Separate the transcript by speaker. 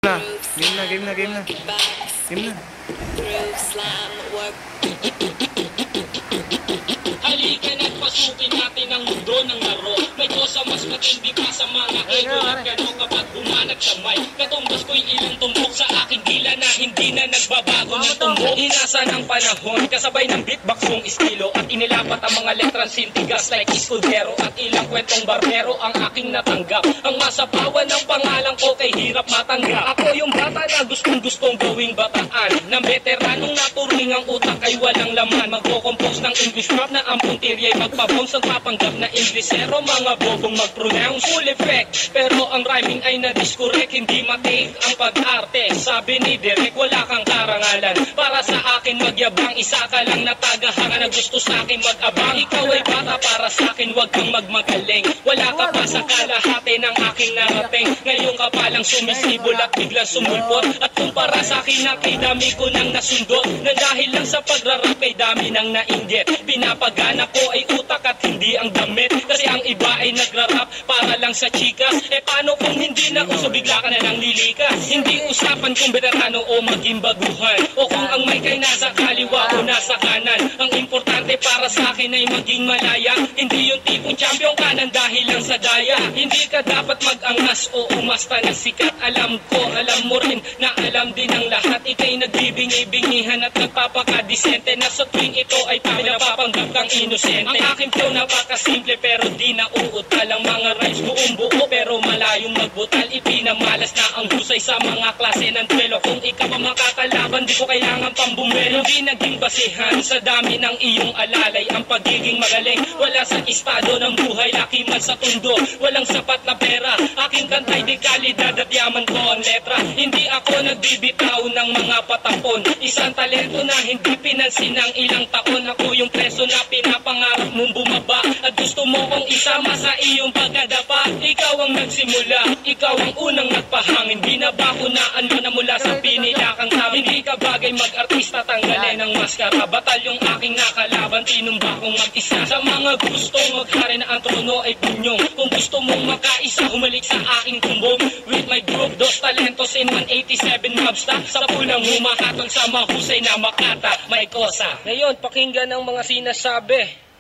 Speaker 1: Na. Game na. Game na.
Speaker 2: Halika na't pasukin natin ang mundo ng laro. May kosa mas matindi pa sa mga idol. Pero kapag humanag sa mic, katumbas ko'y ilang tumbok sa aking dila na hindi na nagbabago ng tumbok. Inasa ng panahon, kasabay ng beatboxong estilo at inilapat ang mga letrang sintigas like Escudero at ilang kwentong barbero ang aking natanggap. Ang masapawan ng pangalan ko kay hirap matanggap. Ako yung bata na gustong gawing bataan, ng veteranong naturing ang utak ay walang laman. Magko-compose ng English rap na ang puntirya'y magpabounce ang papanggap na Inglesero. Mga bobong mag-pronounce full effect, pero ang rhyming ay na-discorrect. Hindi matik ang pag-arte, sabi ni Derek wala kang karangalan. Para sa akin magyabang, isa ka lang na tagahanga na gusto sa akin mag-abang. Ikaw ay bata para sa akin, wag kang magmagaling. Wala ka pa sa kalahati ng aking narating. Ngayon ka palang sumisibol at biglang sumulpot. At kumpara sa akin na kay dami ko nang nasundot, na dahil lang sa pagrarap kay dami nang nainggit. Pinapagana ko ay utak at hindi ang damit. Kasi ang iba ay nagrarap para lang sa chikas. Paano kung hindi na uso bigla ka na lang lilikas? Hindi usapan kung veterano o maging baguhan, o kung ang mic ay nasa kaliwa o nasa kanan. Ang importante para sa akin ay maging malaya. Hindi yung tipong champion ka nang dahil lang sa daya. Hindi ka dapat mag-angas o umasta na sikat. Alam ko, alam mo rin na alam din ng lahat. Ika'y nagbibingi-bingihan at nagpapakadisente na sa tuwing ito ay pinapapanggap kang inosente. Ang aking flow napakasimple pero di na uutal. Ang mga rhymes buong buo pero malayong magbutal. Ipinamalas na ang husay sa mga klase ng duelo. Kung ikaw ang makakalaban, di ko kailangan pang bumelo. Di naging basihan sa dami ng iyong alalay ang pagiging magaling. Wala sa estado ng buhay, laki man sa tundo. Walang sapat na pera, aking kantay di kalidad at yaman ko ang letra. Hindi ako nagbibitaw ng mga patapon. Isang talento na hindi pinansin ng ilang taon. Ako yung preso na pinapangarap mong bumaba at gusto mo kong isama sa iyong pagkadapa. Ikaw ang nagsimula, ikaw ang unang nagpahangin. Binabakunaan mo na mula sa pinilakang tawin. Hindi ka bagay mag-artista, tanggalin ang maskara. Batalyong aking nakalaban, tinumba kong mag-isa. Sa mga gustong maghari na ang trono ay punyong. Kung gusto mong makaisa, humalik sa aking tumbong. With my group, Dos Talentos in 187 mobsta. Sa pulang humahatol sa mahusay na makata, may kosa. Ngayon, pakinggan ang mga sinasabi